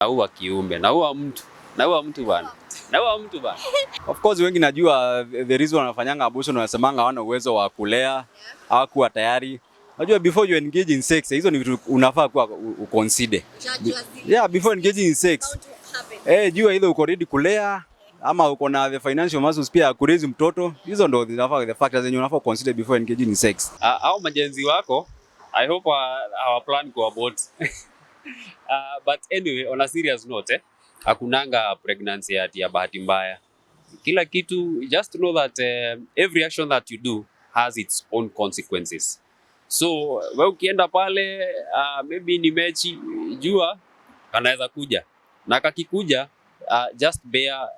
naua kiumbe, naua mtu bana. Of course wengi najua the reason wanafanyanga abortion wanasemanga hawana uwezo wa kulea, hawakuwa tayari. Najua before you engage in sex, hizo ni vitu unafaa kuwa uconsider. Yeah, before engaging in sex. Jua either uko ready kulea ama uko na the financial muscles pia kuraise mtoto. Hizo ndo zinafaa the factors zenye unafaa consider before engaging in sex. Au majenzi wako, I hope our plan go abort. But anyway, on a serious note, hakunanga pregnancy ya bahati mbaya. Kila kitu, just know that every action that you do has its own consequences. So, wewe ukienda pale, maybe ni mechi, jua, anaweza kuja. Na kakikuja, just bear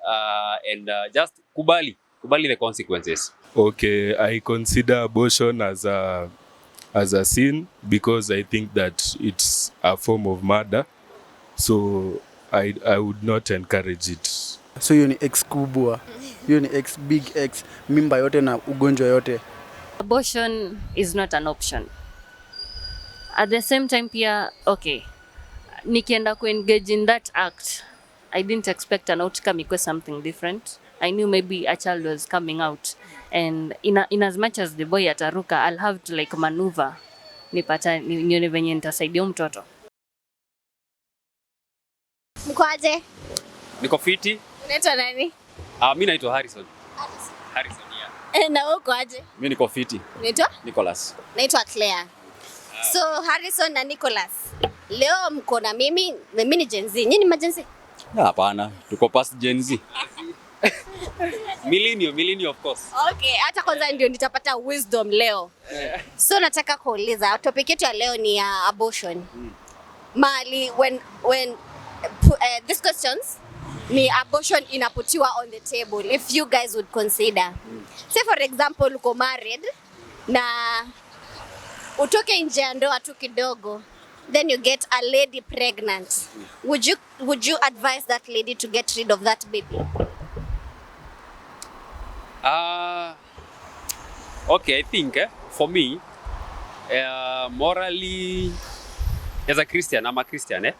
and just kubali the consequences. Okay, I consider abortion as a sin because I think that it's a form of murder. So I would not encourage it. So hiyo ni X kubwa. Hiyo ni X, big X, mimba yote na ugonjwa yote. Abortion is not an option. At the same time pia, okay, nikienda engage in that act, I didn't expect an outcome equal something different. I knew maybe a child was coming out, and in as much as the boy ataruka, I'll have to like maneuver nione venye nitasaidia mtoto. Mkwaje? Niko fiti. Unaitwa nani? Mimi naitwa Harrison, yeah. Na wewe ukoaje? Mimi niko fiti. Unaitwa? Nicholas. Naitwa Claire. So Harrison na Nicholas, leo mko na mimi ni Gen Z. Nyinyi ni Gen Z? Hapana, tuko past Gen Z. Millennial of course. Okay, hata kwanza ndio nitapata wisdom leo. So nataka kuuliza, topic yetu ya leo ni abortion. Mali when these questions ni abortion inaputiwa on the table, if you guys would consider. Say for example uko married na utoke nje ya ndoa tu kidogo, then you get a lady pregnant. Would you advise that lady to get rid of that baby? Okay, I think for me, morally, as a Christian, I'm a Christian,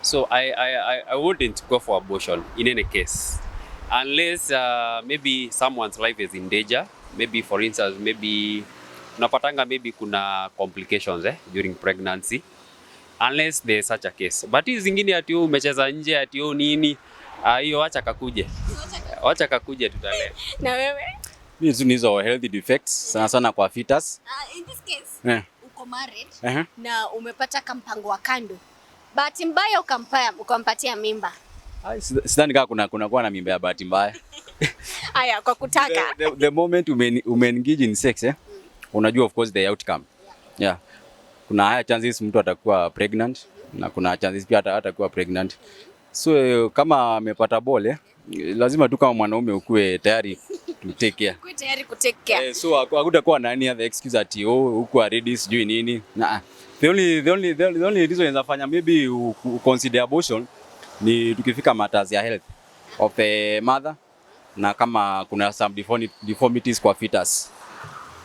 so I wouldn't go for abortion in any case, unless maybe someone's life is in danger. Maybe for instance, maybe unapatanga maybe kuna complications during pregnancy, unless there's such a case. But hizi zingine ati umecheza nje ati nini, hiyo acha kakuje tutalea. Na wewe? Hizi ni hizo healthy defects sana kwa fetus. In this case, uko married na umepata kampango wa kando. Bahati mbaya ukampatia mimba. Sidhani kama kuna kuwa na mimba ya bahati mbaya. Haya, kwa kutaka. The moment engage in sex, unajua of course the outcome. Yeah. Kuna higher chances mtu atakuwa pregnant na kuna chances pia atakuwa pregnant. So kama amepata ball, lazima tu kama mwanaume ukue tayari to take care. Ukue tayari ku take care. So hakutakuwa na any other excuse ati uko ready sijui nini. The only reason inafanya maybe consider abortion ni tukifika matters ya health of the mother na kama kuna some deformities kwa fetus.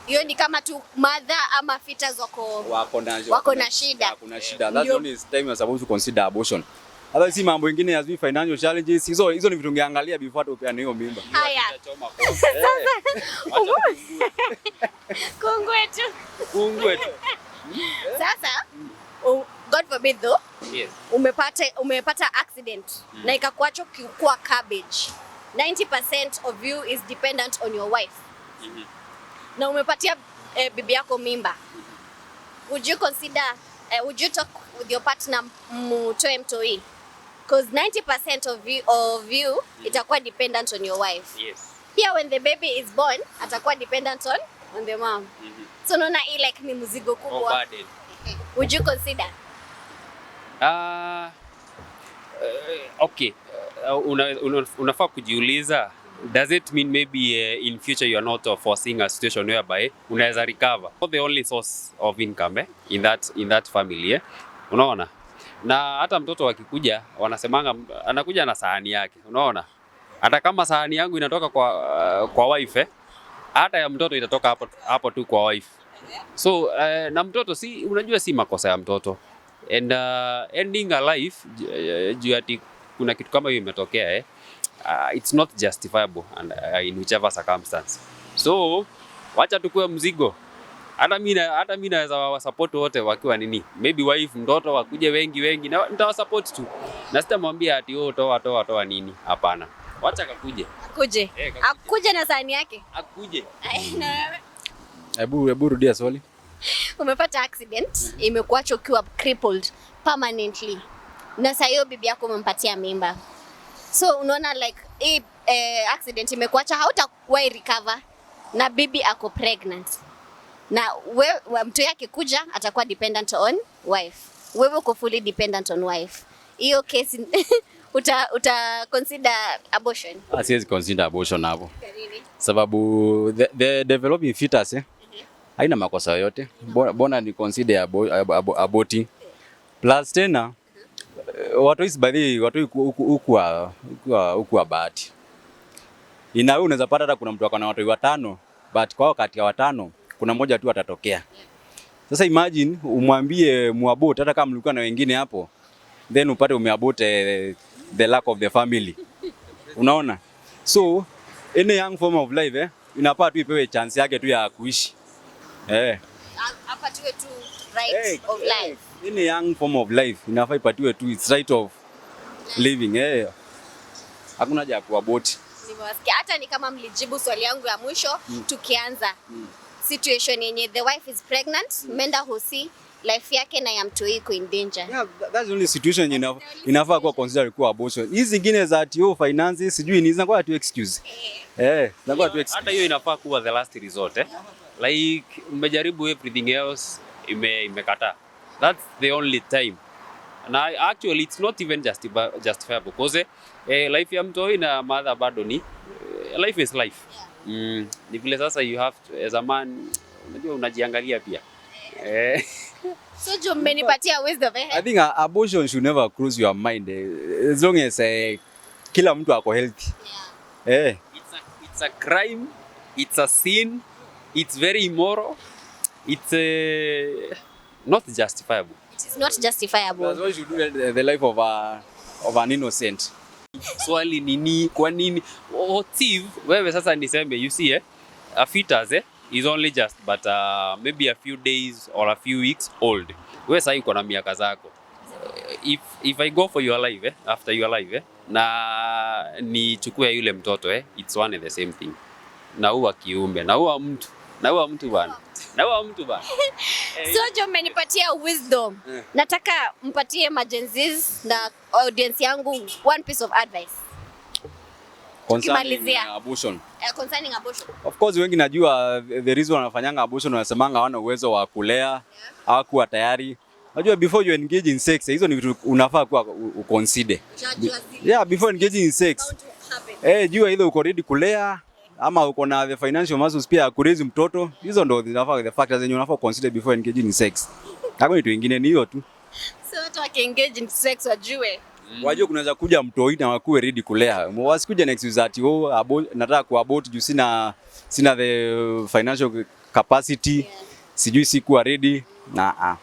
Hiyo ni kama tu mother ama fetus wako na shida. Kuna shida. That's the only time you're supposed to consider abortion. Hata si mambo mengine as we financial challenges, hizo ni vitu ungeangalia before tu upeane hiyo mimba. Haya. Kungwe tu. Sasa God forbid though. Yes. Umepata accident na ikakuacha kuwa cabbage. 90% of you is dependent on your wife. Na umepatia bibi yako mimba. Would you consider would you talk with your partner mtoe mtoi? Because 90% of you itakuwa dependent on your wife. Yes. Here when the baby is born, atakuwa dependent on the mom. So naona hii like ni mzigo kubwa. Would you consider? Okay. Unafaa kujiuliza, does it mean maybe in future you are not foreseeing a situation whereby unaweza recover? Not the only source of income in that family. Unaona? Na hata mtoto akikuja wanasemanga anakuja na sahani yake. Unaona? Hata kama sahani yangu inatoka kwa wife, hata ya mtoto itatoka hapo tu kwa wife. So na mtoto unajua si makosa ya mtoto. And ending a life juu ati kuna kitu kama hiyo imetokea it's not justifiable and in whichever circumstance. So wacha tukue mzigo. Hata mimi naweza wasupport wote wakiwa nini, maybe wife, mtoto wakuje wengi na nitawasupport tu, na sitamwambia ati toa nini. Hapana, wacha akuje akuje na sahani yake akuje. Hebu rudia swali. Umepata accident, imekuacha ukiwa crippled permanently, na sasa hiyo bibi yako umempatia mimba, so unaona like hii accident imekuacha hautawahi recover, na bibi ako pregnant, na mtu yake kuja atakuwa dependent on wife, wewe uko fully dependent on wife. Hiyo case uta consider abortion? Siwezi consider abortion hapo. Sababu the developing fetus haina makosa yoyote. Bona ni consider aborting. Plus tena watu hizi badhi watu huku bahati. Inawe unaweza pata hata kuna mtu akana watu 5, but kwa kati ya 5 kuna mmoja tu atatokea. Sasa imagine umwambie muabort hata kama mlikuwa na wengine hapo, then upate umeabort the lack of the family. Unaona? So any young form of life inafaa tu ipewe chance yake tu ya kuishi. Hapa tuwe tu right of life. Any young form of life inafaa ipatiwe tu its right of living. Hakuna haja ya kuabort. Nimewasikia hata ni kama mlijibu swali yangu ya mwisho tukianza. Situation yenye the wife is pregnant, menda hosi, life yake na ya mtu iko in danger. Yeah, that's the only situation inafaa kuwa considered kuwa abortion. Hizi zingine za ati finances sijui ni zinakuwa tu excuse. Zinakuwa tu excuse. Hata hiyo inafaa kuwa the last resort. Like umejaribu everything else imekataa. That's the only time. And actually it's not even justifiable because life ya mtu na mother bado ni life is life. Ni vile sasa you have to, as a man unajua unajiangalia pia. So jo mmenipatia wisdom I think abortion should never cross your mind as long as kila mtu ako healthy. It's a crime, it's a sin, it's very immoral. It's not justifiable. It is not justifiable. That's why you do the life of an innocent. Swali nini, kwa nini? What if wewe sasa niseme you see a fetus is only just but maybe a few days or a few weeks old. Wewe sasa uko na miaka zako. If I go for your life after your life na nichukue yule mtoto it's one and the same thing. Na huwa kiumbe, na huwa mtu bana. So jo mmenipatia wisdom. Nataka mpatie majenzis na audience yangu one piece of advice. Concerning abortion. Concerning abortion. Of course wengi najua the reason wanafanyanga abortion wanasemanga hawana uwezo wa kulea, hawakuwa tayari. Najua before you engage in sex, hizo ni vitu unafaa kuwa uconsider. Yeah, before engaging in sex. Jua either uko ready kulea ama uko na the financial muscles pia kuraise mtoto. Hizo ndo zinafaa the factors zenye unafaa consider before engaging in sex. Hakuna kitu kingine, ni hiyo tu. So watu wakiengage in sex wajue. Wajue kunaweza kuja mtoi na wakuwe ready kulea. Wasikuja na excuse ati nataka kuabort juu sina the financial capacity. Sijui sikuwa ready na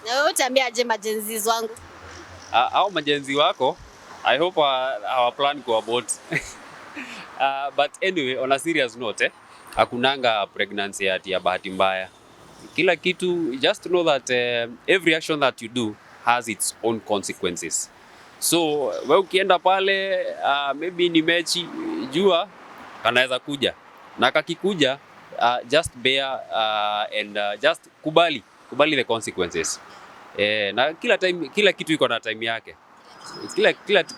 Na wewe utaambia aje majenzis wangu? Au majenzi wako I hope our plan kuabort. But anyway, on a serious note, hakunanga pregnancy ya bahati mbaya. Kila kitu, just know that every action that you do has its own consequences. So, wewe ukienda pale, maybe ni mechi, jua, kanaweza kuja. Na kakikuja, just bear and just kubali the consequences. Na kila kitu iko na time yake.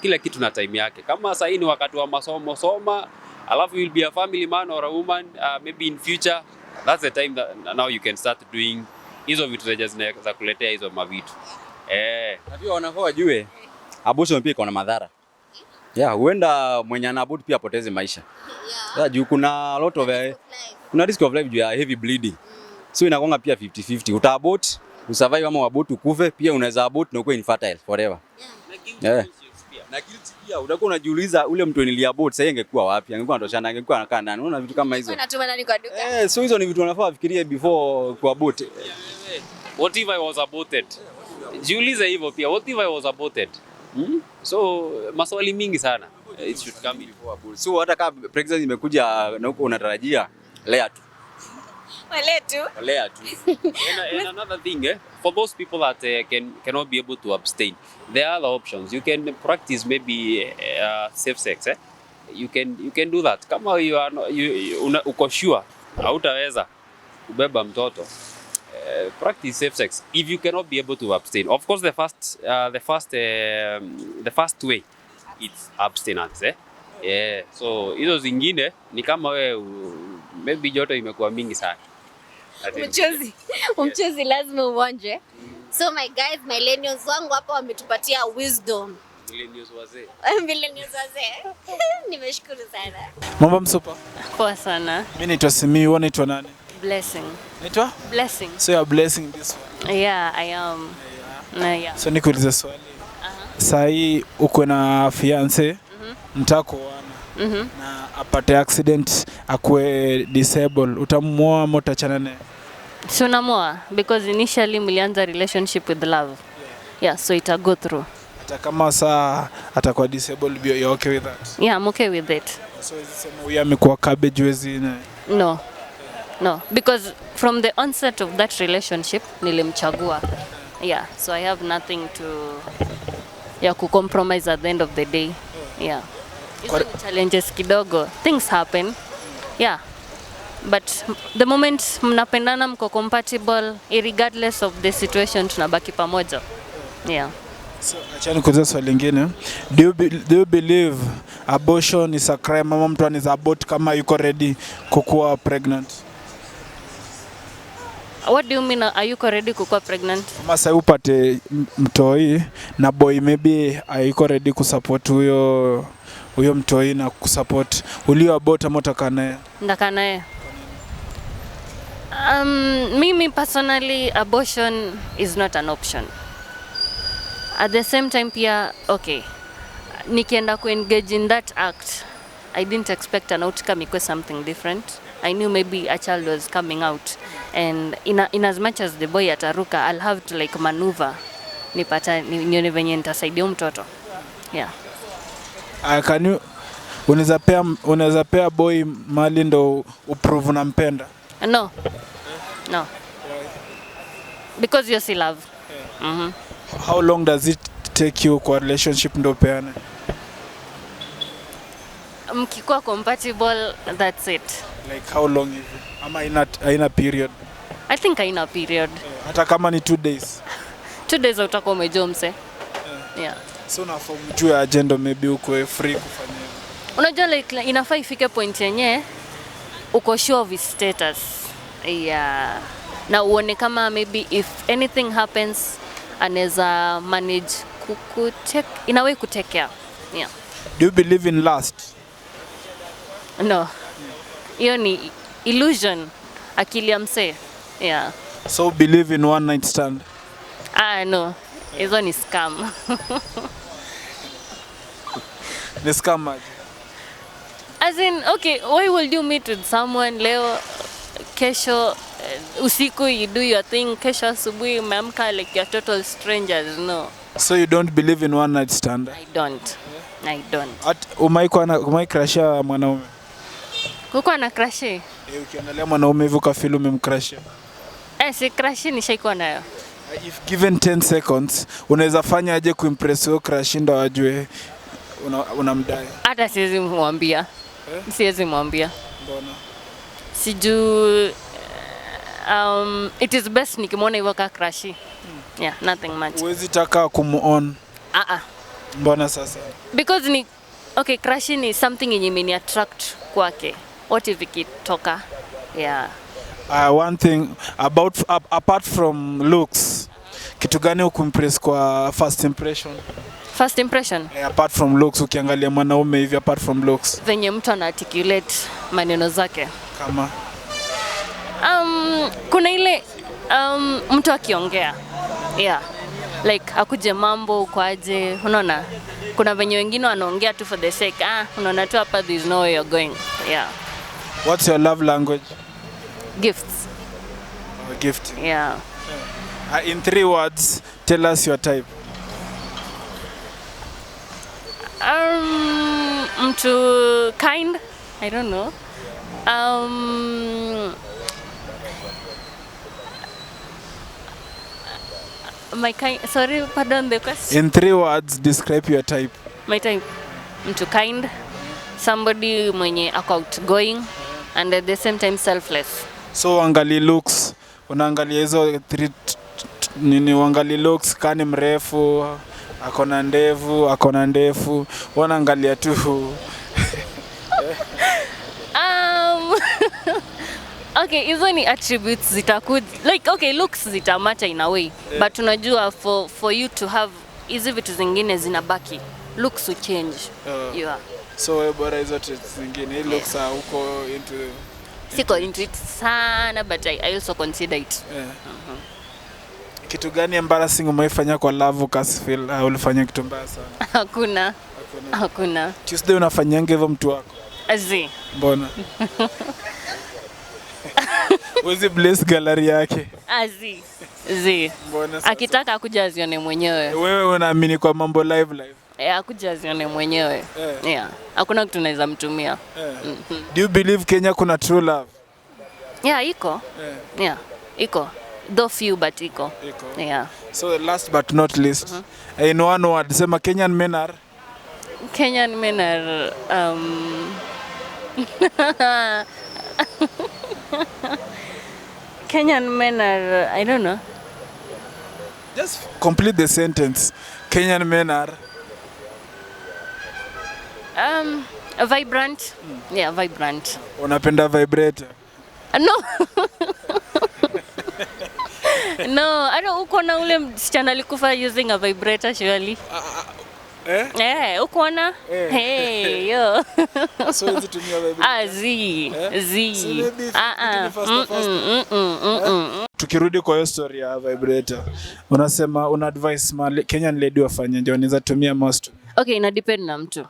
Kila kitu na time yake. Kama sasa ni wakati wa masomo, soma, alafu you'll be a family man or a woman, maybe in future, that's the time that now you can start doing hizo vitu za kuletea hizo mavitu. Na pia wanafaa wajue abortion pia iko na madhara. Huenda mwenye anaabort pia apoteze maisha. Juu kuna a lot of kuna risk of life juu ya heavy bleeding. So inakuanga pia 50-50. Utaabort, usurvive ama uabort ukufe, pia unaweza abort na uko infertile forever. Na guilty pia utakuwa unajiuliza ule mtu niliabort sasa ingekuwa wapi? Angekuwa anatoshana, angekuwa anakaa ndani. Unaona vitu kama hizo. Unatuma nani kwa duka? So hizo ni vitu unafaa ufikirie before kuabort. What if I was aborted? Jiulize hivyo pia, what if I was aborted? So maswali mingi sana. It should come in. So hata kama pregnancy imekuja na huko unatarajia lea tu. Lea tu. And another thing, for those people that cannot be able to abstain, there are other options. You can practice maybe safe sex. You can do that. Kama you are uko sure hautaweza kubeba mtoto, practice safe sex if you cannot be able to abstain. Of course, the first way it's abstinence. Yeah. So hizo zingine ni kama maybe joto imekuwa mingi sana. Mchuzi lazima uonje. So my guys, millennials wangu hapa wametupatia wisdom. Millennials wazee. Nimeshukuru sana. Mambo msupa. Poa sana. Mimi naitwa Simi, wewe unaitwa nani? Blessing. Naitwa? Blessing. So you are blessing this one. Yeah, I am. Yeah. So nikuulize swali. Saa hii uko na fiance, mtaka kuoana. Na apate accident akue disable, utamuoa ama utachana naye? So namoa because initially mlianza relationship with love. Yeah, so it go through. Hata kama saa atakuwa disable, you're okay with that? Yeah, I'm okay with it. So is sema huyu amekuwa cabbage wezi naye? No, because from the onset of that relationship nilimchagua. Yeah, so I have nothing to compromise at the end of the day. Yeah. Hizo ni challenges kidogo. Things happen. Yeah. But the moment mnapendana, mko compatible, regardless of the situation, tunabaki pamoja. Yeah. So acha nikuulize swali lingine. Do you believe abortion is a crime ama mtu anaweza abort kama yuko ready kukuwa pregnant? What do you mean, are you ready kukuwa pregnant? Kama sasa upate mtoi na boy maybe hayuko ready kusupport huyo mtoi na kusupport ulio abort ama utakaa naye? Ndakaa naye. Mimi personally, abortion is not an option. At the same time pia, okay, nikienda engage in that act, I didn't expect an outcome equal something different. I knew maybe a child was coming out, and in as much as the boy ataruka, I'll have to like maneuver nipata nione venye nitasaidia mtoto. Yeah. Can you unaweza pea boy mali ndo uprove unampenda? No. Because you still love. How long does it take you kwa relationship ndo peane? Mkikuwa compatible, that's it. Like how long hivi? Ama haina period? I think haina period. Hata kama ni 2 days. 2 days utakuwa umejua mse. Yeah. So na form juu ya agenda maybe uko free kufanya hivyo. Unajua like inafaa ifike point yenye uko sure of his status. Yeah. Na uone kama maybe if anything happens anaweza manage in a way take care. Yeah. Do you believe in lust? No. Hiyo ni illusion, akili ya msee. Yeah. So believe in one night stand? No. Hizo ni scam. Ni scam aje? As in, okay, why would you meet with someone leo, kesho, usiku you do your thing, kesho asubuhi umeamka like you're total strangers? No. So you don't believe in one night stand? I don't. Umai crusha mwanaume? Kukuwa na crush? Ukiangalia mwanaume hivyo kafeel umemcrush? Si crush nishaikuwa nayo. If given 10 seconds, unaweza fanya aje kuimpress huyo crush ndo ajue unamdai? Hata siwezi mwambia. Siwezi mwambia. Mbona? Siju it is best nikimwona hivyo ka crush. Yeah, nothing much. Huwezi taka kumuon? Mbona sasa? Because okay, crush ni something yenye imeni attract kwake. What if ikitoka? Yeah. One thing apart from looks, kitu gani ukumpress kwa first impression? First impression? Apart from looks, ukiangalia mwanaume hivi apart from looks. Venye mtu ana articulate maneno zake. Kama? Kuna ile mtu akiongea. Yeah. Like akuje mambo kwaje, unaona? Kuna venye wengine wanaongea tu for the sake. Unaona tu hapa there is no way you're going. Yeah. What's your love language? Gifts. Gifting. Yeah. In 3 words, tell us your type. Mtu kind, I don't know. My kind, sorry, pardon the question. In 3 words, describe your type. My type, mtu kind, somebody mwenye ako outgoing and at the same time selfless. So uangalie looks, unaangalia hizo 3 nini, uangalie looks, kani mrefu, akona ndefu, unaangalia tu. Okay, hizo ni attributes zitakuja, like okay, looks zitamacha in a way, but unajua for you to have hizi vitu zingine zinabaki, looks will change. Yeah. So wewe bora hizo traits zingine, hii looks uko into Siko into it sana, but I also consider it. Kitu gani embarrassing umeifanya kwa love ukasifeel ulifanya kitu mbaya sana? Hakuna. Tuesday unafanyanga hivyo mtu wako? Azi. Mbona? Wezi bless gallery yake. Azi. Zi. Mbona sasa? Akitaka akuja azione mwenyewe. Wewe unaamini kwa mambo live? Akuja azione mwenyewe. Yeah. Hakuna kitu naweza mtumia. Do you believe Kenya kuna true love? Yeah, iko. Yeah, iko. Though few, but iko. Yeah. So last but not least, in one word, sema Kenyan men are? Kenyan men are Kenyan men are, I don't know. Just complete the sentence. Kenyan men are? Vibrant. Yeah, vibrant. Unapenda vibrator? No. No, I don't. Uko na ule msichana alikufa using a vibrator surely. Uko na? Hey, yo. So hizi tumia vibrator? Zi. Tukirudi kwa hiyo story ya vibrator, unasema una advice Kenyan lady wafanye ndio wanaweza tumia most? Okay, ina depend na mtu.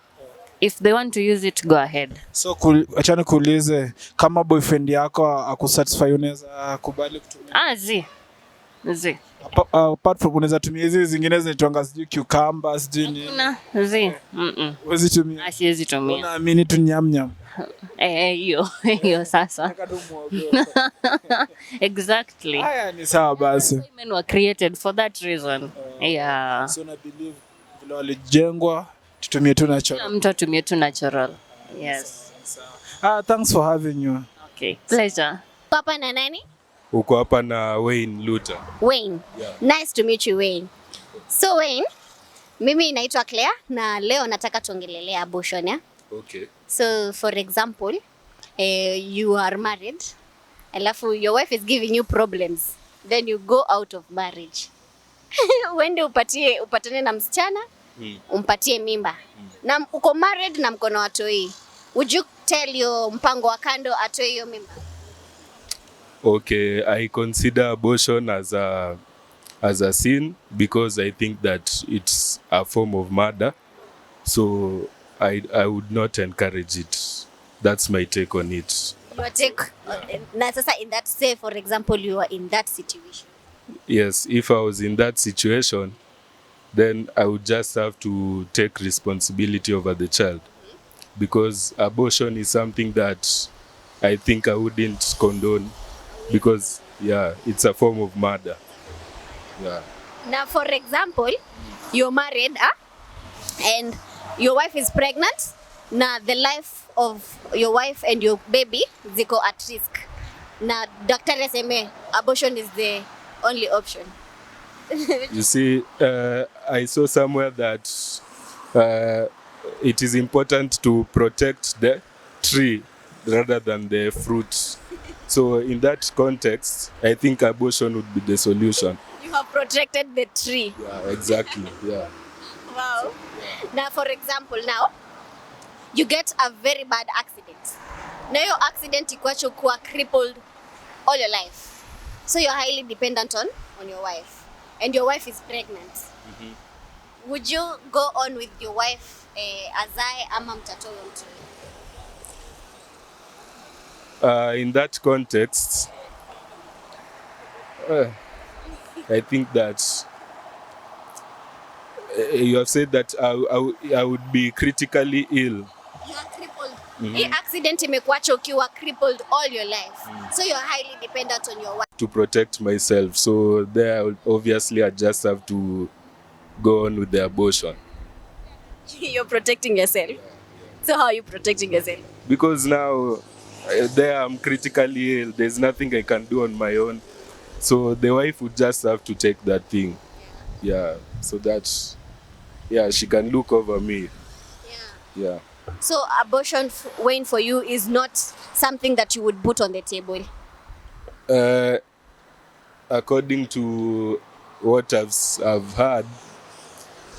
If they want to use it, go ahead. So achana kuulize kama boyfriend yako akusatisfy unaweza kubali kutumia? Zi. Apart from unaweza tumia hizi zingine zinaitwanga sijui cucumber sijui nini. Zi. Huwezi tumia? Siwezi tumia. Unaamini tu nyam. Hiyo sasa. Exactly. Haya ni sawa basi. Women were created for that reason. Yeah. So na believe vile walijengwa tutumie tu natural. Mtu atumie tu natural. Yes. Thanks for having you. Okay. Pleasure. Papa na nani? Uko hapa na Wayne Luther. Wayne. Yeah. Nice to meet you, Wayne. So Wayne, mimi naitwa Claire na leo nataka tuongelelea abortion, ya? Okay. So for example, you are married, alafu your wife is giving you problems, then you go out of marriage. Uende upatane na msichana, umpatie mimba. Na uko married na mko na watoi. Would you tell your mpango wa kando atoe hiyo mimba? Okay, I consider abortion as a sin because I think that it's a form of murder. So I would not encourage it. That's my take on it. Your take, na sasa in that, say for example you are in that situation. Yes, if I was in that situation, then I would just have to take responsibility over the child. Because abortion is something that I think I wouldn't condone because, yeah, it's a form of murder. Yeah. Now, for example, you're married, and your wife is pregnant. Now, the life of your wife and your baby ziko at risk. Now, Dr. Reseme, abortion is the only option. You see, I saw somewhere that it is important to protect the tree rather than the fruit. So in that context, I think abortion would be the solution. You have protected the tree. Yeah, exactly. Yeah. Wow. Now, for example, now, you get a very bad accident. Now your accident ikuacho kuwa crippled all your life. So you're highly dependent on your wife. And your wife is pregnant. Would you go on with your wife azae ama mtatoa mtu? In that context, I think that you have said that I would be critically ill. You are crippled. Hii accident imekuacha ukiwa crippled all your life. So you're highly dependent on your wife. To protect myself. So there, obviously, I just have to go on with the abortion. You're protecting yourself. So how are you protecting yourself? Because now, there I'm critically ill. There's nothing I can do on my own. So the wife would just have to take that thing. Yeah. So that, yeah, she can look over me. Yeah. So abortion, Wayne, for you is not something that you would put on the table. According to what I've heard,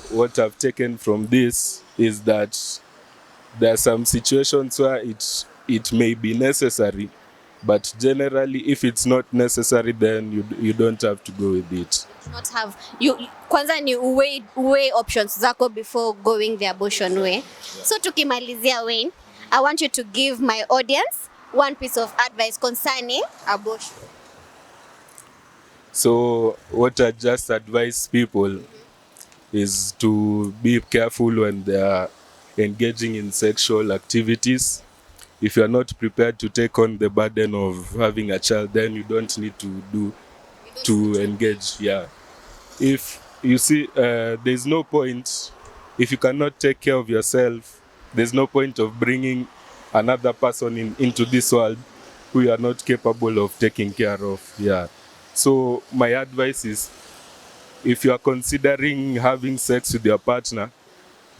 what I've taken from this is that there are some situations where it may be necessary, but generally, if it's not necessary, then you don't have to go with it. Not have you kwanza ni uwe options zako before going the abortion way. So tukimalizia, Wayne, I want you to give my audience one piece of advice concerning abortion. So what I just advise people is to be careful when they are engaging in sexual activities. If you are not prepared to take on the burden of having a child, then you don't need to engage. Yeah. If you see, there's no point, if you cannot take care of yourself, there's no point of bringing another person into this world who you are not capable of taking care of. Yeah. So my advice is, if you are considering having sex with your partner,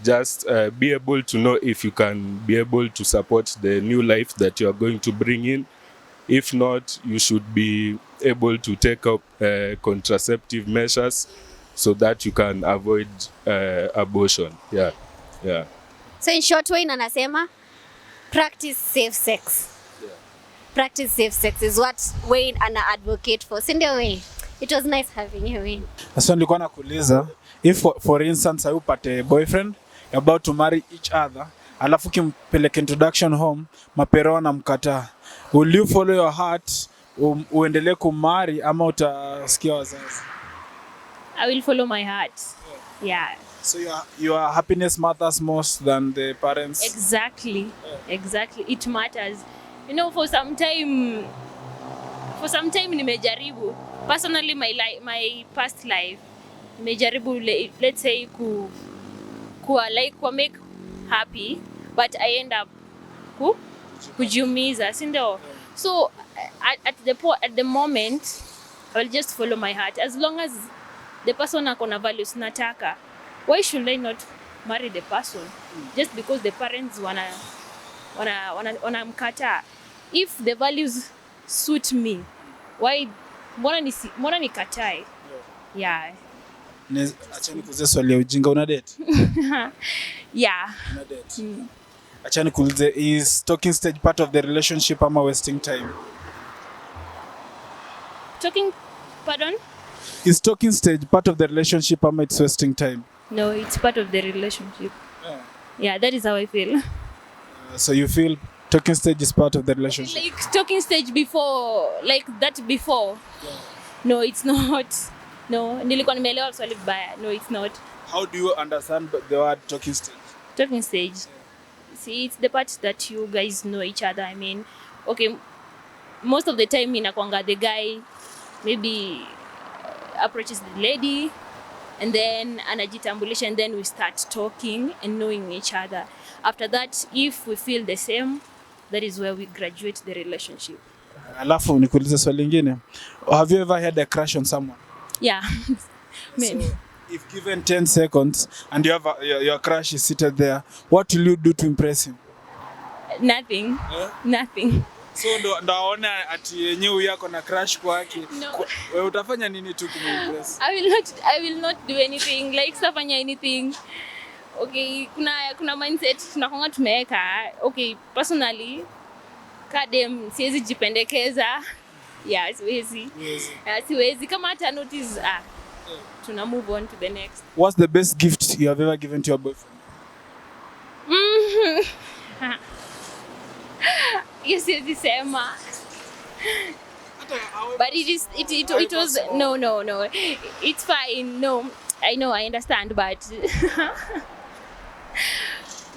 just be able to know if you can be able to support the new life that you are going to bring in. If not, you should be able to take up contraceptive measures so that you can avoid abortion. Yeah. Yeah. So in short, Wayne anasema practice safe sex. Yeah. Practice safe sex is what Wayne ana advocate for. Si ndio, Wayne? It was nice having you, Wayne. Sasa nilikuwa nakuuliza, if for instance you upate boyfriend, you're about to marry each other, alafu kimpeleke introduction home, mapero wanamkataa, will you follow your heart uendelee kumari ama utasikia wazazi? I will follow my heart. Yeah. So your happiness matters most than the parents? Exactly. Exactly. It matters. You know, for some time nimejaribu. Personally, my past life, nimejaribu, let's say, kuwa make happy, but I end up kujiumiza, si ndio? So at the moment, I'll just follow my heart. As long as the person akona values nataka, why should I not marry the person just because the parents wanamkataa? If the values suit me, why mbona nikatae? Yeah. Acha nikuulize swali ya ujinga, una date? Yeah. Una date. Acha nikuulize, is talking stage part of the relationship ama wasting time? Pardon? Is talking stage part of the relationship ama it's wasting time? No, it's part of the relationship. Yeah, that is how I feel. So you feel talking stage is part of the relationship? Like talking stage before, like that before. Yeah. No, it's not. No, nilikuwa nimeelewa swali vibaya. No, it's not. How do you understand the word talking stage? Talking stage. See, it's the part that you guys know each other. I mean, okay, most of the time inakwanga the guy maybe approaches the lady and then anajitambulisha, and then we start talking and knowing each other. After that, if we feel the same, that is where we graduate the relationship. Alafu nikuulize swali lingine. Have you ever had a crush on someone? Yeah. So, if given 10 seconds and you have your crush is seated there, what will you do to impress him? Nothing. Nothing. So ndo aona ati yenyewe yako na crush kwake. No. Wewe utafanya nini tu kumimpress? I will not do anything. Like sitafanya anything. Okay, kuna mindset tunakonga tumeweka. Okay, personally, kadem siwezi jipendekeza. Yeah, siwezi. Siwezi kama hata notice tuna move on to the next. What's the best gift you have ever given to your boyfriend? Yes, siwezi sema. But it was no. It's fine. No, I know, I understand, but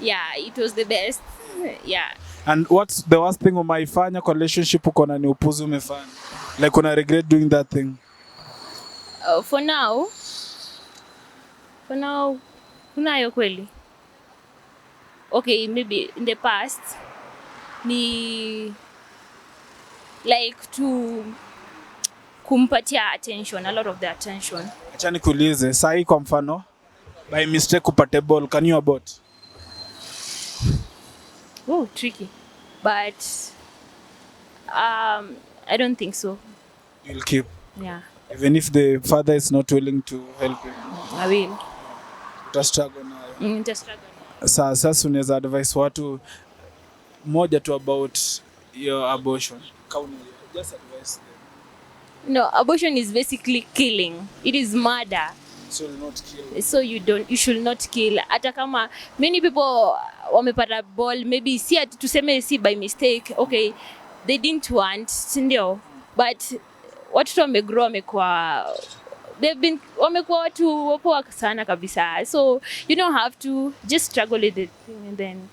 yeah, it was the best. Yeah. And what's the worst thing umaifanya kwa relationship uko na ni upuzi umefanya? Like una regret doing that thing? For now, kunayo kweli. Okay, maybe in the past, ni like to kumpatia attention, a lot of the attention. Acha nikuulize, sahi kwa mfano, by mistake upate ball, can you abort? Oh, tricky. But I don't think so. You'll keep. Yeah, Even if the father is not willing to help you. I will. Uta struggle nayo. Just struggle. Sasa unaweza advise watu moja tu about your abortion. Just advise them. No, abortion is basically killing. It is murder. So you'll not kill. So you should not kill. Hata kama many people wamepata ball, maybe si ati tuseme si by mistake. Okay, they didn't want, sindio? But watu wamegrow wamekuwa wamekuwa watu wapoa sana kabisa. So you don't have to just struggle with it and then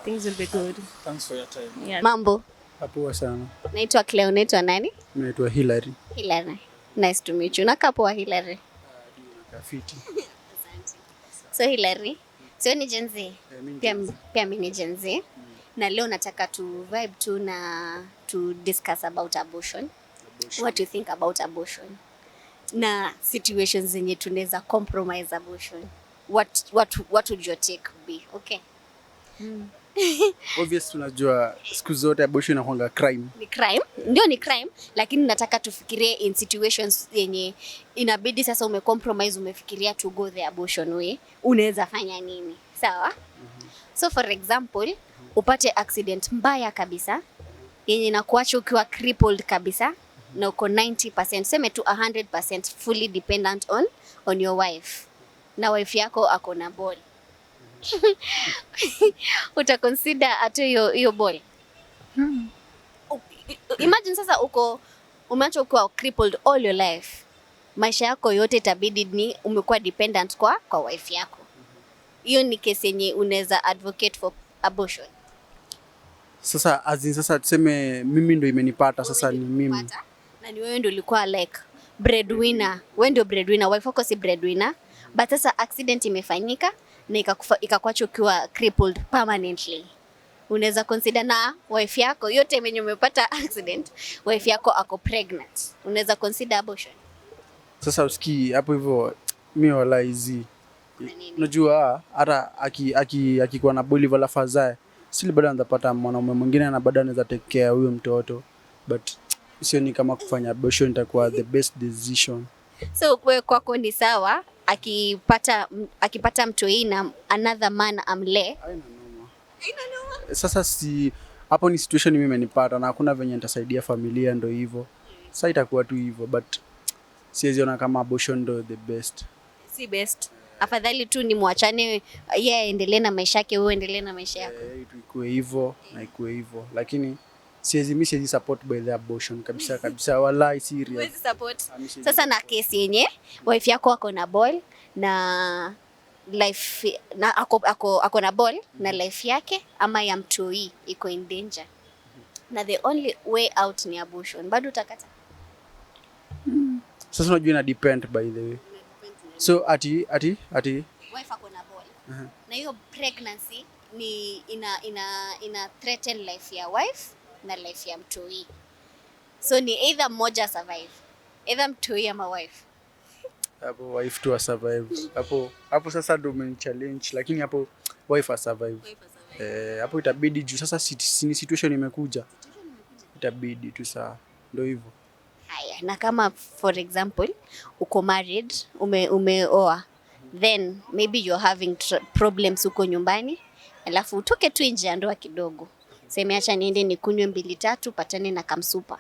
things will be good. Thanks for your time. Yeah. Mambo. Hapo sana. Naitwa Cleo, naitwa nani? Naitwa Hilary. Hilary. Nice to meet you. Nakaa poa Hilary. Kafiti. So Hilary, sio ni Gen Z? Pia mimi ni Gen Z. Na leo nataka tu vibe tu na to discuss about abortion. What do you think about abortion? Na situations zenye tunaweza compromise abortion. What would your take be? Okay. Obviously tunajua siku zote abortion inakuanga crime. Ni crime, ndio ni crime, lakini nataka tufikirie in situations yenye inabidi sasa umecompromise, umefikiria to go the abortion way, unaweza fanya nini? Sawa? So for example, upate accident mbaya kabisa yenye inakuacha ukiwa crippled kabisa na uko 90%, seme tu 100% fully dependent on your wife. Na wife yako ako na ball. Uta consider ato hiyo ball. Imagine sasa umeacha ukiwa crippled all your life. Maisha yako yote itabidi ni umekuwa dependent kwa wife yako. Hiyo ni case yenye unaweza advocate for abortion. Sasa tuseme mimi ndo imenipata sasa ni mimi. Na ni wewe ndo ulikuwa like breadwinner. Wewe ndio breadwinner, wife yako si breadwinner. But sasa accident imefanyika na ikakuacha ukiwa crippled permanently. Unaweza consider na wife yako yote mwenye umepata accident, wife yako ako pregnant. Unaweza consider abortion. Sasa usikii hapo hivyo mimi wala hizi. Unajua hata akikuwa na boli wala fazae, sili bado anapata mwanaume mwingine na bado anaweza take care huyo mtoto. But sio ni kama kufanya abortion itakuwa the best decision. So wewe kwako ni sawa akipata mtoi na another man amle. Haina noma. Sasa si hapo ni situation mimi imenipata na hakuna venye nitasaidia familia, ndo hivyo. Sasa itakuwa tu hivyo, but siwezi ona kama abortion ndo the best. Si best. Afadhali tu ni muachane, yeye aendelee na maisha yake, wewe endelee na maisha yako. Ikuwe hivyo na ikuwe hivyo, lakini siwezi support by the abortion kabisa wallahi serious. Siwezi support. Sasa na case yenye wife yako ako na ball na life na ako na ball na life yake ama ya mtoi iko in danger. Na the only way out ni abortion. Bado utakata? Sasa unajua ina depend by the way. So ati wife ako na ball. Na hiyo pregnancy ni ina threaten life ya wife na life ya mtoi. So ni either mmoja survive. Either mtoi ama wife. Hapo wife tu survive. Hapo sasa ndo main challenge, lakini hapo wife survive. Hapo itabidi juu sasa ni situation imekuja. Itabidi tu saa ndo hivyo. Haya, na kama for example uko married, umeoa, then maybe you're having problems uko nyumbani, alafu utoke tu nje ya ndoa kidogo. Sema acha niende nikunywe 2-3 patane na kamsupa.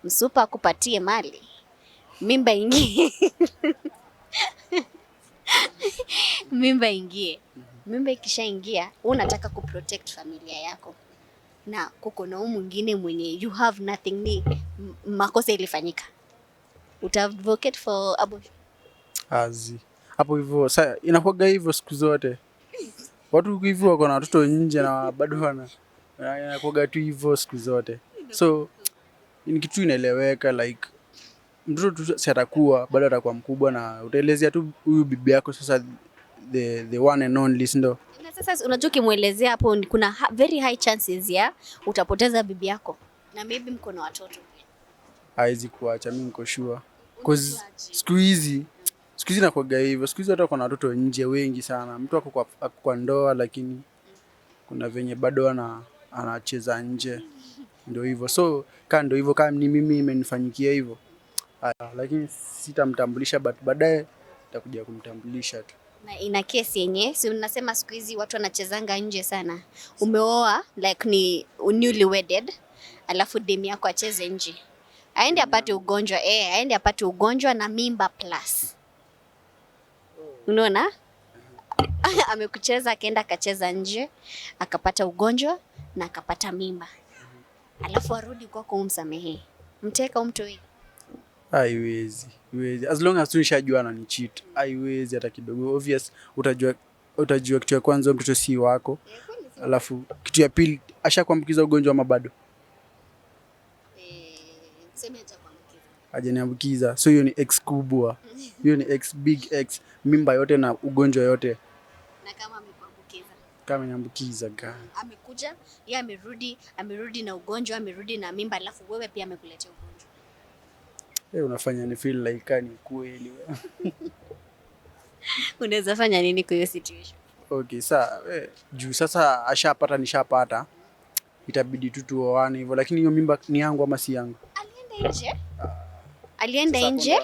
Msupa akupatie mali. Mimba ingie. Mimba ingie. Mimba ikishaingia, unataka kuprotect familia yako. na kuko na huyu mwingine mwenye you have nothing, ni makosa ilifanyika, uta advocate for abortion? Azi. Hapo hivyo sasa inakuwaga hivyo siku zote. Watu hivyo wako na watoto nje na bado inakuwaga tu hivyo siku zote. So ni kitu inaeleweka, like mtoto tu si atakuwa bado atakuwa mkubwa na utaelezea tu huyu bibi yako sasa the one and only, ndo. Na sasa unajua kimuelezea hapo kuna very high chances ya utapoteza bibi yako na maybe mko na watoto. Haizi kuacha, mimi niko sure. Cause siku hizi nakuwaga hivyo. Siku hizi hata kuna watoto nje wengi sana. Mtu ako kwa ndoa lakini kuna venye bado anacheza nje. Ndio hivyo. So ndio hivyo, kama ni mimi imenifanyikia hivyo. Lakini sitamtambulisha, but baadaye nitakuja kumtambulisha tu. Na ina kesi yenye, si unasema siku hizi watu wanachezanga nje sana. Umeoa like ni newly wedded, alafu demu yako acheze nje. Aende apate ugonjwa, aende apate ugonjwa na mimba plus. Unaona? Amekucheza akaenda akacheza nje, akapata ugonjwa na akapata mimba. Alafu arudi kwako umsamehe. Mteka umtoi. Haiwezi. As long as tunishajua ni cheat. Haiwezi hata kidogo. Obvious utajua kitu ya kwanza mtoto si wako. Alafu kitu ya pili ashakuambukiza ugonjwa ama bado? Tuseme atakuambukiza. Hajaniambukiza. So hiyo ni X kubwa. Hiyo ni X, big X, mimba yote na ugonjwa yote. Na kama amekuambukiza? Kama ameniambukiza gani? Amekuja, yeye amerudi na ugonjwa, amerudi na mimba, alafu wewe pia amekuletea ugonjwa. Unafanya ni feel like ni kweli. Unaweza fanya nini kwa hiyo situation? Okay, juu sasa ashapata nishapata. Itabidi tu tuoane hivyo, lakini hiyo mimba ni yangu ama si yangu? Alienda nje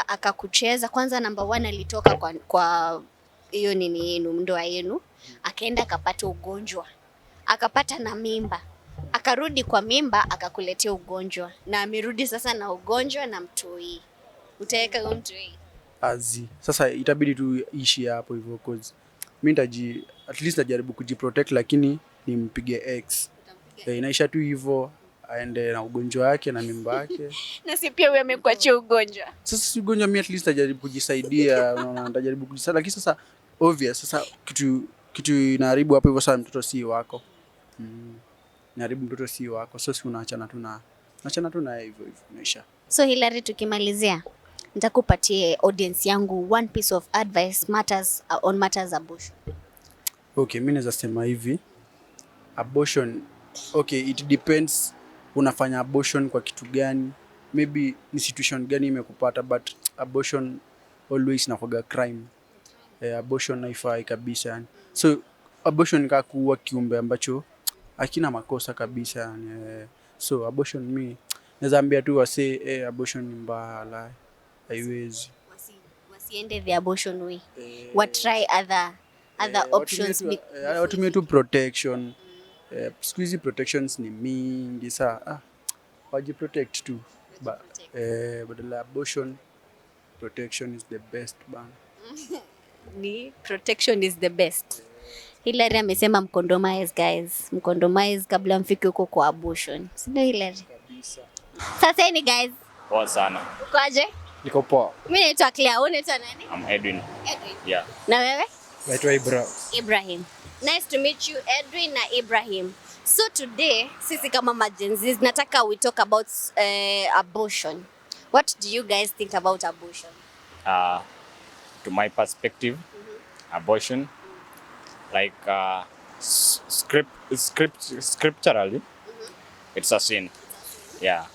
akakucheza. Kwanza number 1 alitoka kwa hiyo nini yenu, ndoa yenu, akaenda akapata ugonjwa, akapata na mimba, akarudi kwa mimba akakuletea ugonjwa, na amerudi sasa na ugonjwa na mtoi. Utaweka huyo mtoi? Azi. Sasa itabidi tu ishi hapo hivyo, cause mimi at least najaribu kujiprotect, lakini nimpige X. Inaisha tu hivyo, aende na ugonjwa wake na mimba yake. Na si pia wewe amekuachia ugonjwa. Sasa si ugonjwa, mimi at least najaribu kujisaidia, unaona, najaribu kujisaidia, lakini sasa obvious sasa kitu inaharibu hapo hivyo. Sasa mtoto si wako. Inaharibu mtoto si wako. So si unaachana tu na hivyo inaisha. So Hilary, tukimalizia nitakupatie audience yangu one piece of advice on matters abortion. Okay, mimi naweza sema hivi. Abortion, okay, it depends unafanya abortion kwa kitu gani. Maybe ni situation gani imekupata, but abortion always inakuwa crime. Abortion haifai kabisa yani. So abortion ni kuua kiumbe ambacho hakina makosa kabisa yani. So abortion, mimi naweza ambia tu wase abortion ni mbaya, haiwezi. Wasiende the abortion way. What try other options. Watumie tu protection. Siku hizi protections ni mingi saa. Wajiprotect tu. Badala abortion, protection is the best bana. Ni protection is the best. Hilary amesema mcondomize guys. Mcondomize kabla mfike huko kwa abortion. Sio Hilary? Kabisa. Sasa ni guys. Poa sana. Uko aje? Niko poa. Mimi naitwa Claire, unaitwa nani? I'm Edwin. Yeah. Na wewe? Naitwa Ibrahim. Nice to meet you, Edwin na Ibrahim. So today, sisi kama majenzis, nataka we talk about abortion. What do you guys think about abortion? To my perspective, abortion, like scripturally, it's a sin. Yeah.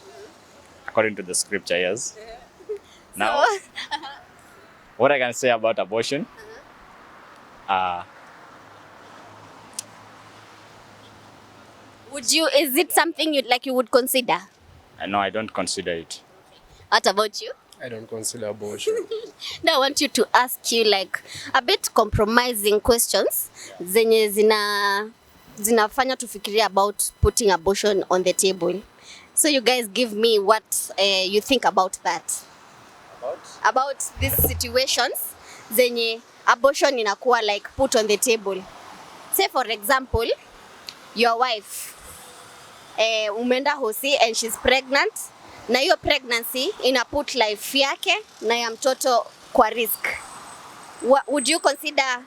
According to the scripture, yes. Now, what I can say about abortion, is it something you would consider? no, I don't consider it. What about you? I don't consider abortion. Now I want you to ask you like a bit compromising questions zenye zinafanya tufikiria about putting abortion on the table. So you guys give me what you think about that. About these situations zenye abortion inakuwa like put on the table. Say for example, your wife umeenda hosi and she's pregnant, na hiyo pregnancy ina put life yake na ya mtoto kwa risk. Would you consider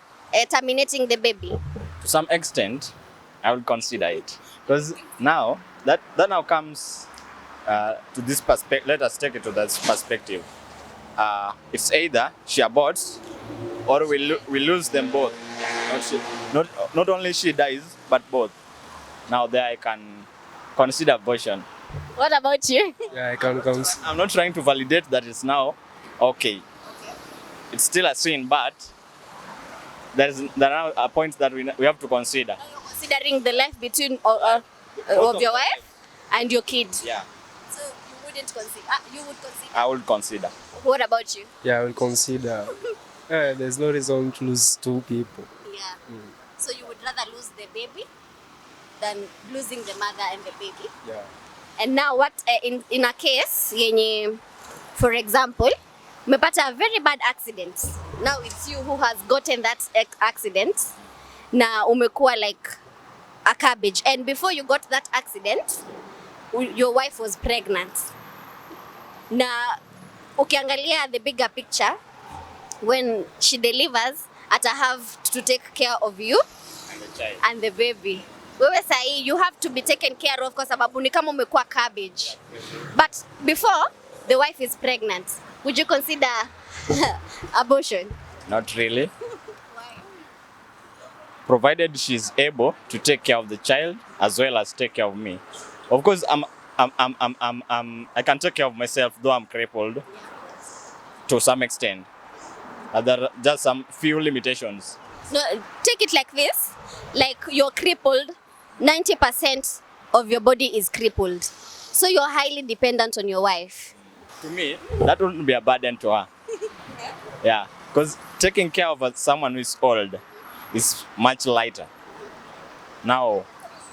terminating the baby? To some extent, I would consider it. Because now, that now comes to this perspective. Let us take it to this perspective. It's either she aborts or we lose them both. Not only she dies, but both. Now there I can consider abortion. What about you? Yeah, I can count. I'm not trying to validate that it's now okay. It's still a sin, but there are points that we have to consider. Are you considering the life between of your wife and your kid? Yeah, So you wouldn't consider. You would consider. I would consider. What about you? Yeah, I will consider. There's no reason to lose two people. Yeah. So you would rather lose the baby than losing the mother and the baby. Yeah. And now what in a case yenye, for example, umepata a very bad accident. Now it's you who has gotten that accident. Na umekuwa like a cabbage, and before you got that accident your wife was pregnant. Na ukiangalia the bigger picture, when she delivers ata have to take care of you And the child. and the baby. Wewe sahi you have to be taken care of kwa sababu ni kama umekuwa cabbage. But before the wife is pregnant, would you consider abortion? Not really. Provided she's able to take care of the child as well as take care of me. Of course, I can take care of myself, though I'm crippled to some extent. There are just some few limitations. No, take it like this. Like you're crippled, 90% of your body is crippled. So you're highly dependent on your wife. To me, that wouldn't be a burden to her. Yeah, because taking care of someone who is old is much lighter. Now,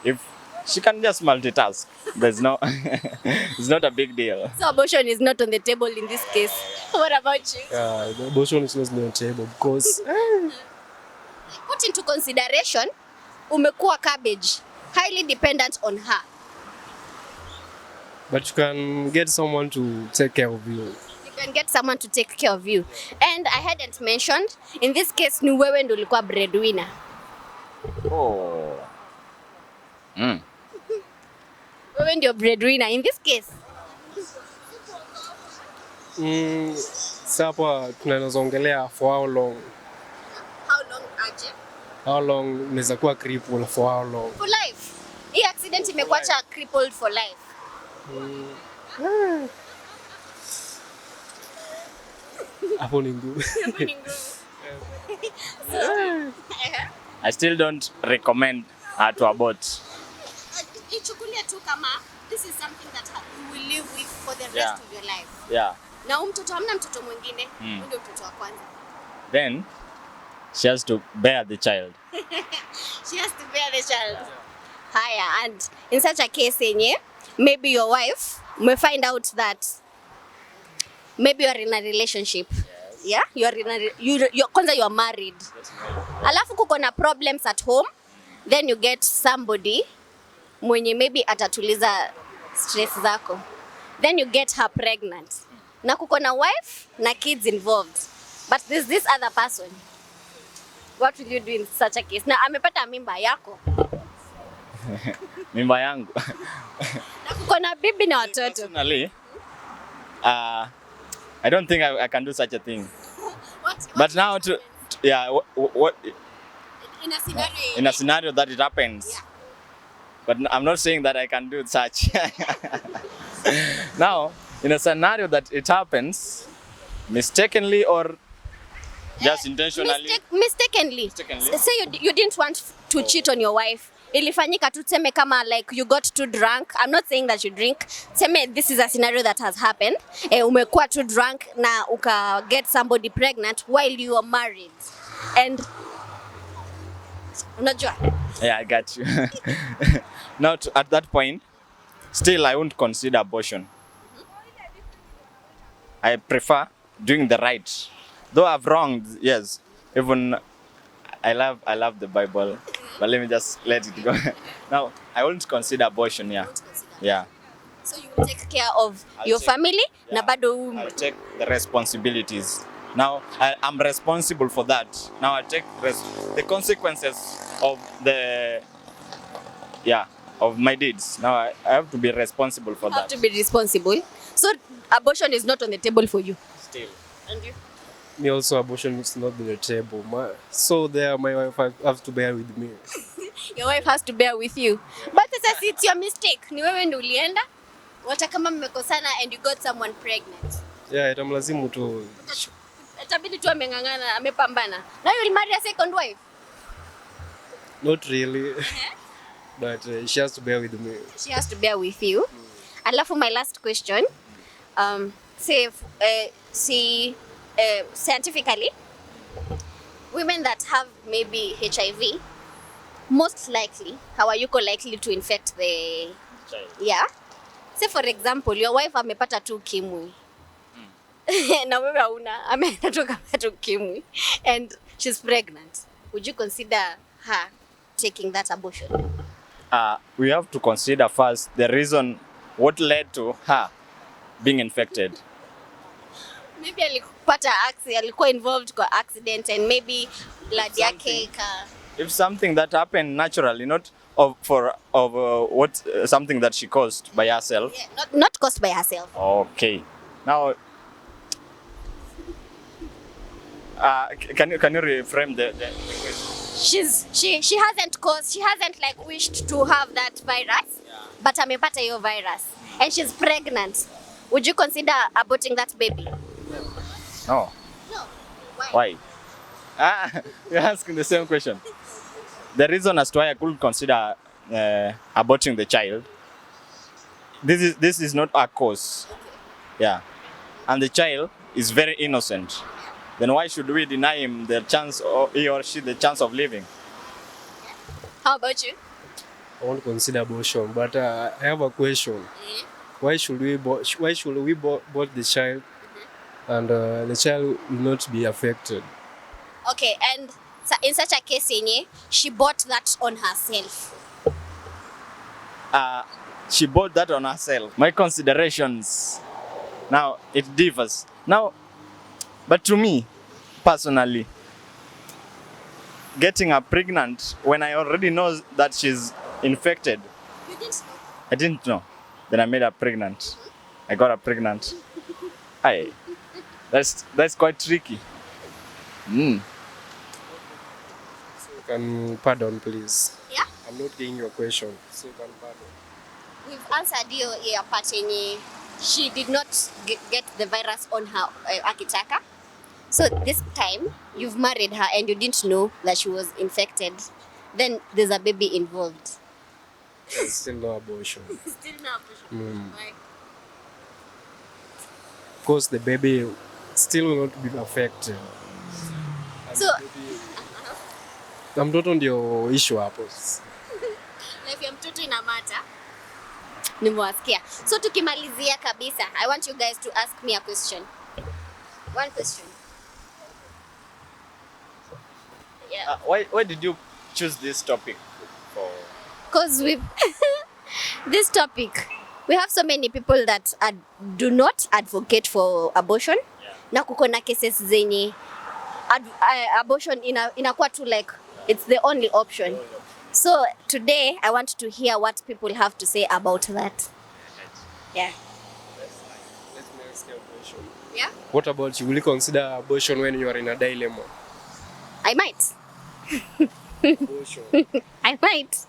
if she can just multitask, there's no, it's not a big deal. So abortion is not on the table in this case. What about you? Yeah, the abortion is not on the table because Put into consideration, umekuwa cabbage, highly dependent on her. but you can get someone to take care of you. You can get someone to take care of you. And I hadn't mentioned, in this case, ni wewe ndo ulikuwa breadwinner. Oh. Wewe ndio breadwinner in this case. Sasa hapa tunaweza ongelea for how long? How long aje? How long unaweza kuwa crippled for how long? For life. Hii accident imekuacha crippled for life. Hapo ni ngumu. I still don't recommend her to abort. Ichukulie tu kama this is something that you will live with for the rest Yeah. of your life. Yeah. Na huyu mtoto hamna mtoto mwingine, huyu ndio mtoto wa kwanza. Then she has to bear the child. She has to bear the child. Haya, and in such a case yenye maybe your wife may find out that maybe you are in a relationship. Yeah, you are in a kwanza you are married. Alafu kuko na problems at home, then you get somebody mwenye maybe atatuliza stress zako. Then you get her pregnant. Na kuko na wife na kids involved. But there's this other person. What will you do in such a case? Na amepata mimba yako. Mimba yangu. Na kuko na bibi na watoto. Personally, I don't think I can do such a thing. What But now yeah, what in a scenario. in a scenario that it happens. Yeah. But I'm not saying that I can do such. Now, in a scenario that it happens, mistakenly or just intentionally. Mistakenly. Say you didn't want to cheat on your wife. Ilifanyika tu tuseme kama like you got too drunk. I'm not saying that you drink. Tuseme this is a scenario that has happened. Umekuwa too drunk na uka get somebody pregnant while you are married. And unajua? Yeah, I got you. Now, at that point, still I won't consider abortion. I prefer doing the right. Though I've wronged, yes. Even I love the Bible. but let me just let it go. Now, I won't consider abortion, yeah. Yeah. So you will take care of your take- family na bado I'll take the responsibilities. Now, I'm responsible for that. Now, I take the consequences of of my deeds. Now, I have to be responsible for have that. to be responsible. So abortion is not on the table for you. Still. And you? Me also, abortion is not on the table. So there, my wife have to bear with me. Your wife has to bear with you. But sasa it's your mistake. Ni wewe ndio ulienda. Wata kama mmekosana and you got someone pregnant. Yeah, itamlazimu tu. Itabidi tu ameng'ang'ana, amepambana. Now you will marry a second wife. Not really. But she has to bear with me. She has to bear with you. Alafu my last question. Scientifically, women that have maybe HIV, most likely, how are you likely to infect the Child. Yeah. Say for example, your wife amepata tu ukimwi. Na wewe hauna, ameenda tu kapata ukimwi and she's pregnant. Would you consider her taking that abortion? We have to consider first the reason what led to her being infected. Maybe alikuwa involved kwa accident and maybe blood yake If something that happened naturally, not something that she caused by herself. yeah, not caused by herself. Okay. Now, can you reframe the question? She hasn't like wished to have that virus, but amepata hiyo virus and she's pregnant. Would you consider aborting that baby? No. No. Why? You're asking the same question. The reason as to why I could consider aborting the child, this is not a cause. Yeah. And the child is very innocent. Then why should we deny him the chance, or he or she the chance of living? How about you? I won't consider abortion, but I have a question. Why should we abort the child, and the child will not be affected? Okay, and in such a case, she bought that on herself. She bought that on herself. My considerations, now it differs. Now, but to me, personally, getting her pregnant when I already know that she's infected. You didn't know? I didn't know. Then I made her pregnant. I got her pregnant. Aye. That's quite tricky. So you can pardon, please. Yeah? I'm not getting your question. So you can pardon. We've answered your part yenye she did not get the virus on her akitaka. So this time you've married her and you didn't know that she was infected. Then there's a baby involved. There's still no abortion. Still no abortion. Why? Because the baby still will not be affected. So Mtoto ndio issue hapo. life ya mtoto ina matter. Nimewasikia. So tukimalizia kabisa, I want you guys to ask me a question. One question. Yeah. Why did you choose this topic for? Because this topic, we have so many people that do not advocate for abortion. Na kuko na cases zenye abortion inakuwa tu like it's the only option. So today I want to hear what people have to say about that. Yeah. Let me ask you a question. Yeah? What about you? Will you consider abortion when you are in a dilemma? I might. Abortion. I might.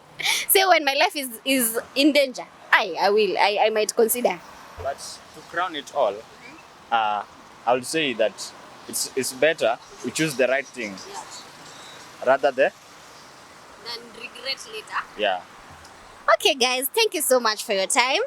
Say when my life is in danger. I will. I might consider. But to crown it all, I would say that it's better we choose the right thing rather than Then regret later. yeah. Okay, guys, thank you so much for your time.